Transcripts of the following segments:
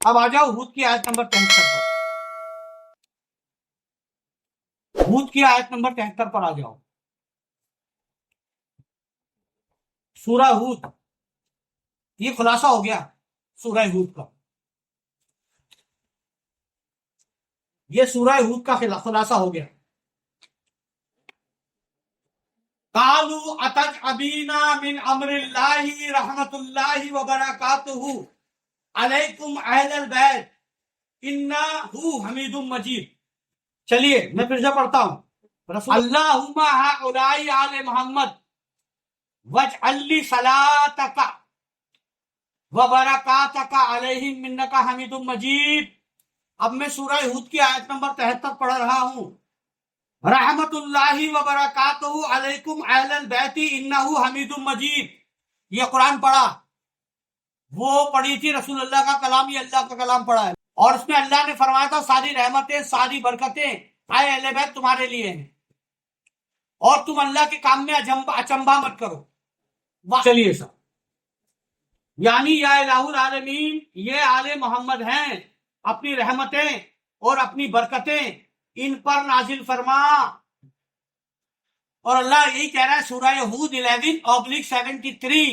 اب آ جاؤ ہود کی آیت نمبر 73 پر. ہود کی آیت نمبر 73 پر آ جاؤ. سورہ ہود، یہ خلاصہ ہو گیا سورہ ہود کا. یہ سورہ ہود کا خلاصہ ہو گیا. قالوا اتجعلون من امر اللہ رحمت اللہ وبرکاتہ علیکم اہل البیت انہ حمید مجید. چلیے میں پھر سے پڑھتا ہوں. اللہم ہؤلاء آل محمد واجعل لی صلاتک وبرکاتک علیہم انک حمید مجید. اب میں سورہ ہود کی آیت نمبر 73 پڑھ رہا ہوں. رحمت اللہ وبرکاتہ علیکم اہل البیت انہ حمید مجید. یہ قرآن پڑھا، وہ پڑھی تھی رسول اللہ کا کلام، یہ اللہ کا کلام پڑھا ہے. اور اس میں اللہ نے فرمایا تھا ساری رحمتیں ساری برکتیں اے اہل بیت تمہارے لیے ہیں، اور تم اللہ کے کام میں اچنبھا مت کرو. چلیے سر، یعنی یا الہ العالمین یہ آل محمد ہیں، اپنی رحمتیں اور اپنی برکتیں ان پر نازل فرما. اور اللہ یہی کہہ رہا ہے سورہ ہود 11/73،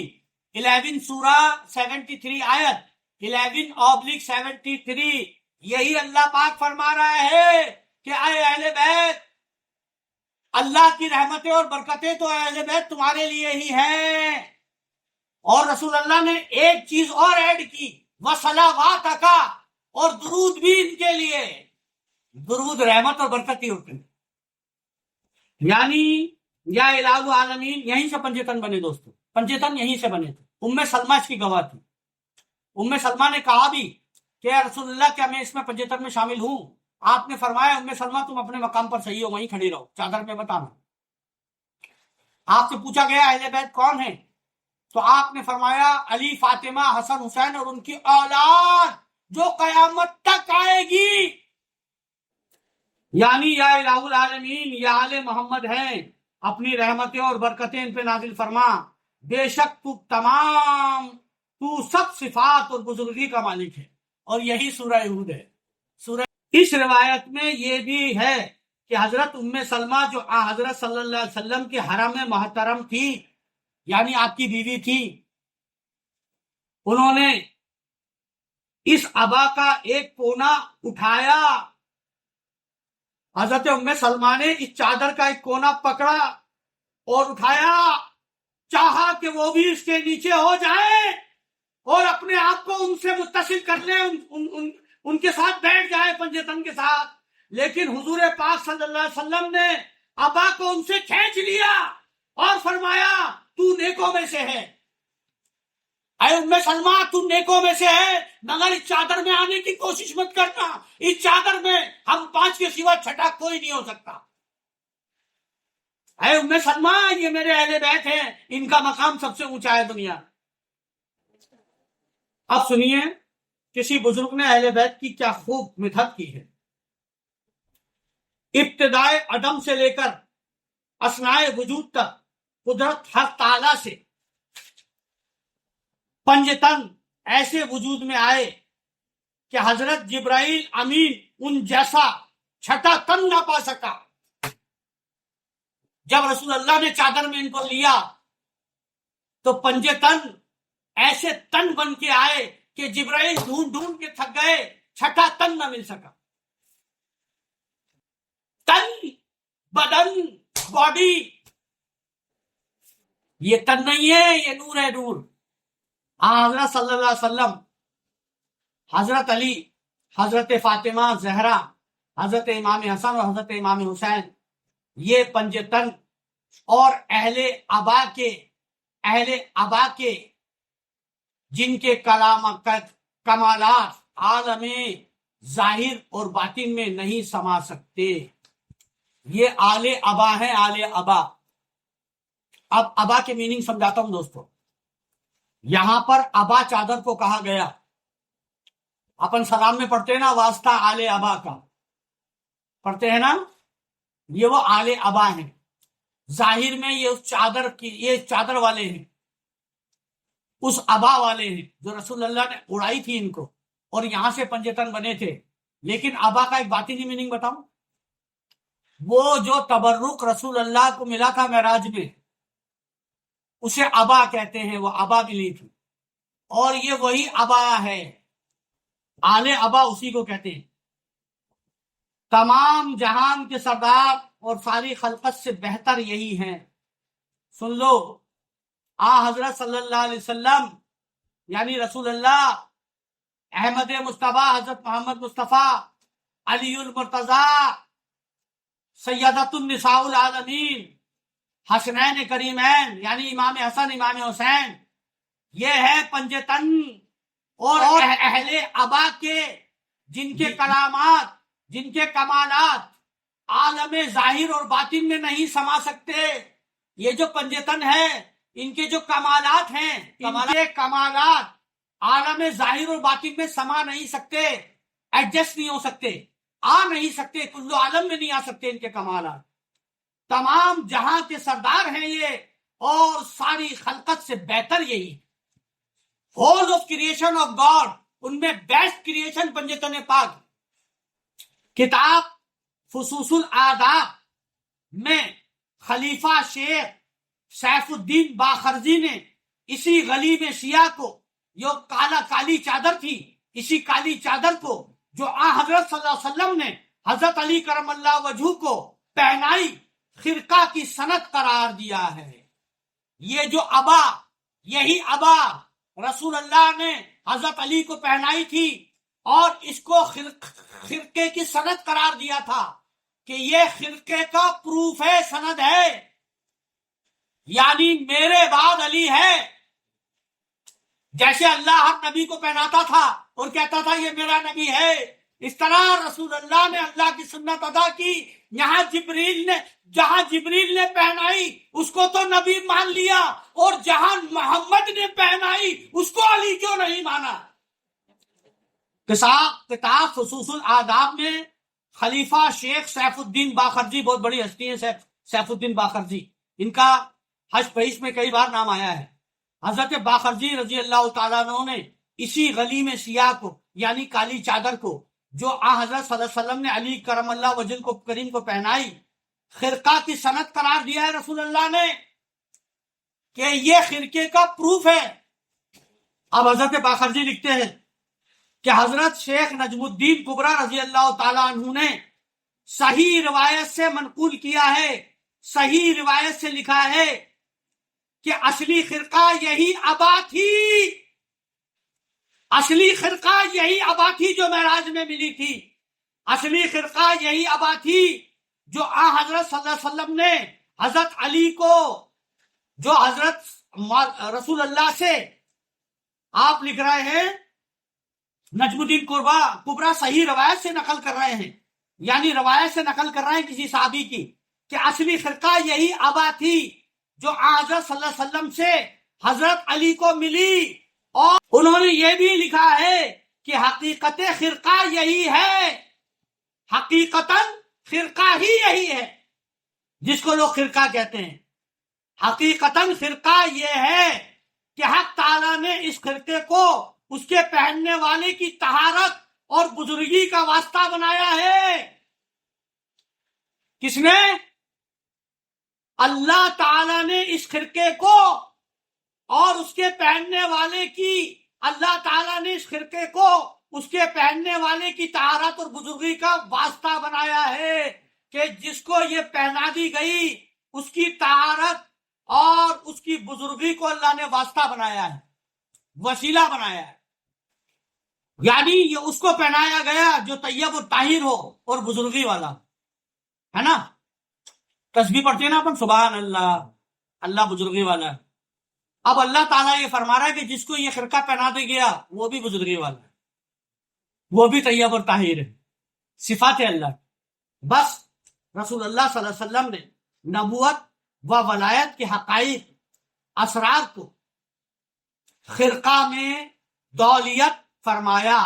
11 سورہ 73 آیت 11/73. یہی اللہ پاک فرما رہا ہے کہ اے اہل بیت اللہ کی رحمتیں اور برکتیں تو اہل بیت تمہارے لیے ہی ہیں. اور رسول اللہ نے ایک چیز اور ایڈ کی، وصلواتک، اور درود بھی ان کے لیے. درود رحمت اور برکت ہی ہوتے ہیں. یعنی یا الہ العالمین یہیں سے پنجتن بنے دوستو، پنجتن یہیں سے بنے تھے. ام سلمہ اس کی گواہ تھی. ام سلمہ نے کہا بھی کہ یا رسول اللہ کیا میں اس میں پنجتن میں شامل ہوں؟ آپ نے فرمایا ام سلمہ تم اپنے مقام پر صحیح ہو، وہیں کھڑی رہو، چادر میں مت آنا. آپ سے پوچھا گیا اہل بیت کون ہیں؟ تو آپ نے فرمایا علی، فاطمہ، حسن، حسین اور ان کی اولاد جو قیامت تک آئے گی. یعنی یا الہ العالمین یا آل محمد ہیں، اپنی رحمتیں اور برکتیں ان پہ نازل فرما. بے شک تو سب صفات اور بزرگی کا مالک ہے. اور یہی سورہ ہود ہے. اس روایت میں یہ بھی ہے کہ حضرت ام سلمہ جو حضرت صلی اللہ علیہ وسلم کے حرم محترم تھی، یعنی آپ کی بیوی تھی، انہوں نے اس عبا کا ایک کونا اٹھایا. حضرت ام سلمہ نے اس چادر کا ایک کونا پکڑا اور اٹھایا، چاہا کہ وہ بھی اس کے نیچے ہو جائے اور اپنے آپ کو ان سے متصل کر لیں، ان کے ساتھ بیٹھ جائے پنجتن کے ساتھ. لیکن حضور پاک صلی اللہ علیہ وسلم نے عبا کو ان سے کھینچ لیا اور فرمایا تو نیکوں میں سے ہے. اے ام سلمہ تو نیکوں میں سے ہے، مگر اس چادر میں آنے کی کوشش مت کرنا. اس چادر میں ہم 5 کے سوا چھٹا کوئی نہیں ہو سکتا. اے ام سلمہ یہ میرے اہل بیت ہیں، ان کا مقام سب سے اونچا ہے دنیا. اب سنیے کسی بزرگ نے اہل بیت کی کیا خوب مدحت کی ہے. ابتدائے عدم سے لے کر اثنائے وجود تک قدرت ہر تعالی سے پنجتن ایسے وجود میں آئے کہ حضرت جبرائیل امین ان جیسا چھٹا تن نہ پا سکا. جب رسول اللہ نے چادر میں ان کو لیا تو پنجتن ایسے تن بن کے آئے کہ جبرائیل ڈھونڈ ڈھونڈ کے تھک گئے، چھٹا تن نہ مل سکا. تن، بدن، باڈی، یہ تن نہیں ہے، یہ نور ہے، نور. حضرت صلی اللہ علیہ وسلم، حضرت علی، حضرت فاطمہ زہرا، حضرت امام حسن اور حضرت امام حسین، یہ پنجتن اور اہل عبا کے جن کے کمالات عالم ظاہر اور باطن میں نہیں سما سکتے، یہ آل عبا ہیں، آل عبا. اب عبا کے میننگ سمجھاتا ہوں دوستو. یہاں پر عبا چادر کو کہا گیا. اپن سلام میں پڑھتے ہیں نا واسطہ آل عبا کا، پڑھتے ہیں نا، یہ وہ آل عبا ہیں. ظاہر میں یہ اس چادر والے ہیں، اس عبا والے ہیں جو رسول اللہ نے اڑائی تھی ان کو. اور یہاں سے پنجتن بنے تھے. لیکن ابا کا ایک باطنی میننگ بتاؤں. وہ جو تبرک رسول اللہ کو ملا تھا معراج میں اسے ابا کہتے ہیں. وہ ابا ملی تھی اور یہ وہی ابا ہے. آل ابا اسی کو کہتے ہیں. تمام جہان کے سردار اور ساری خلقت سے بہتر یہی ہیں. سن لو، حضرت صلی اللہ علیہ وسلم یعنی رسول اللہ، احمد مصطفیٰ حضرت محمد مصطفیٰ، علی المرتضیٰ، سیدۃ النساء العالمین، حسنین کریمین یعنی امام حسن امام حسین، یہ ہے پنجتن. اور اہل ابا کے جن کے کلامات، جن کے کمالات عالم ظاہر اور باطن میں نہیں سما سکتے. یہ جو پنجتن ہے ان کے جو کمالات ہیں، ان کے کمالات عالم ظاہر اور باطن میں سما نہیں سکتے، ایڈجسٹ نہیں ہو سکتے، آ نہیں سکتے، کل عالم میں نہیں آ سکتے. ان کے کمالات تمام جہاں کے سردار ہیں یہ، اور ساری خلقت سے بہتر یہی. Whole of creation of God, ان میں بیسٹ کریشن پنجتن پاک. کتاب فصوص الآداب میں خلیفہ شیخ سیف الدین باخرزی نے اسی گلی میں سیاہ کو، جو کالی چادر تھی، اسی کالی چادر کو جو حضرت صلی اللہ علیہ وسلم نے حضرت علی کرم اللہ وجہہ کو پہنائی، خرقہ کی سند قرار دیا ہے. یہ جو ابا، یہی ابا رسول اللہ نے حضرت علی کو پہنائی تھی اور اس کو خرقے کی سند قرار دیا تھا کہ یہ خرقے کا پروف ہے، سند ہے، یعنی میرے بعد علی ہے. جیسے اللہ ہر نبی کو پہناتا تھا اور کہتا تھا یہ میرا نبی ہے، اس طرح رسول اللہ نے اللہ کی سنت ادا کی. جہاں جبریل نے پہنائی اس کو تو نبی مان لیا، اور جہاں محمد نے پہنائی اس کو علی کیوں نہیں مانا. کتاب فصوص الآداب میں خلیفہ شیخ سیف الدین باخرزی، بہت بڑی ہستی ہے سیف الدین باخرزی، ان کا حج پہیش میں کئی بار نام آیا ہے. حضرت باخرزی رضی اللہ تعالیٰ عنہ نے اسی گلی میں سیاہ کو یعنی کالی چادر کو جو حضرت صلی اللہ علیہ وسلم نے علی کرم اللہ وجہ کو کریم کو پہنائی، خرقہ کی سند قرار دیا ہے رسول اللہ نے کہ یہ خرقے کا پروف ہے. اب حضرت باخرزی لکھتے ہیں کہ حضرت شیخ نجم الدین کبریٰ رضی اللہ تعالیٰ عنہ نے صحیح روایت سے منقول کیا ہے، صحیح روایت سے لکھا ہے کہ اصلی خرقہ یہی ابا تھی، اصلی خرقہ یہی ابا تھی جو معراج میں ملی تھی، اصلی خرقہ یہی ابا تھی جو حضرت صلی اللہ علیہ وسلم نے حضرت علی کو، جو حضرت رسول اللہ سے آپ لکھ رہے ہیں، نجم الدین کبریٰ صحیح روایت سے نقل کر رہے ہیں، یعنی روایت سے نقل کر رہے ہیں کسی صحابی کی، کہ اصلی خرقہ یہی ابا تھی جو حضرت صلی اللہ علیہ وسلم سے حضرت علی کو ملی. اور انہوں نے یہ بھی لکھا ہے کہ حقیقت خرقہ یہی ہے، حقیقتاً خرقہ ہی یہی ہے جس کو لوگ خرقہ کہتے ہیں. حقیقتاً خرقہ یہ ہے کہ حق تعالیٰ نے اس خرقے کو اس کے پہننے والے کی طہارت اور بزرگی کا واسطہ بنایا ہے. کس نے؟ اللہ تعالیٰ نے اس خرقے کو اور اس کے پہننے والے کی، اللہ تعالیٰ نے اس خرقے کو اس کے پہننے والے کی طہارت اور بزرگی کا واسطہ بنایا ہے کہ جس کو یہ پہنا دی گئی اس کی طہارت اور اس کی بزرگی کو اللہ نے واسطہ بنایا ہے، وسیلہ بنایا ہے. یعنی یہ اس کو پہنایا گیا جو طیب و طاہر ہو اور بزرگی والا ہے نا. تسبیح پڑھتے ہیں نا اپن، سبحان اللہ، اللہ بزرگی والا ہے. اب اللہ تعالیٰ یہ فرما رہا ہے کہ جس کو یہ خرقہ پہنا دیا گیا وہ بھی بزرگی والا ہے، وہ بھی طیب اور طاہر ہے، صفات ہے اللہ. بس رسول اللہ صلی اللہ علیہ وسلم نے نبوت و ولایت کے حقائق، اسرار کو خرقہ میں دولیت فرمایا،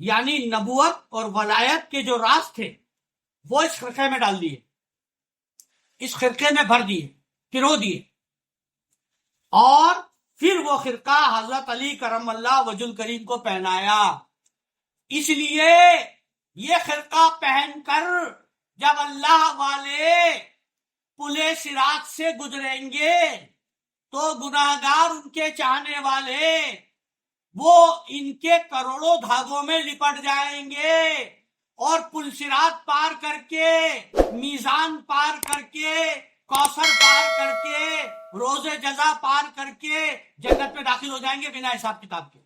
یعنی نبوت اور ولایت کے جو راز تھے وہ اس خرقے میں ڈال دیے، اس خرقے میں بھر دیے، پرو دیے، اور پھر وہ خرقہ حضرت علی کرم اللہ وجہ کریم کو پہنایا. اس لیے یہ خرقہ پہن کر جب اللہ والے پلے صراط سے گزریں گے تو گناہگار ان کے چاہنے والے وہ ان کے کروڑوں دھاگوں میں لپٹ جائیں گے اور پل صراط پار کر کے، میزان پار کر کے، کوثر پار کر کے، روز جزا پار کر کے جنت میں داخل ہو جائیں گے بنا حساب کتاب کے۔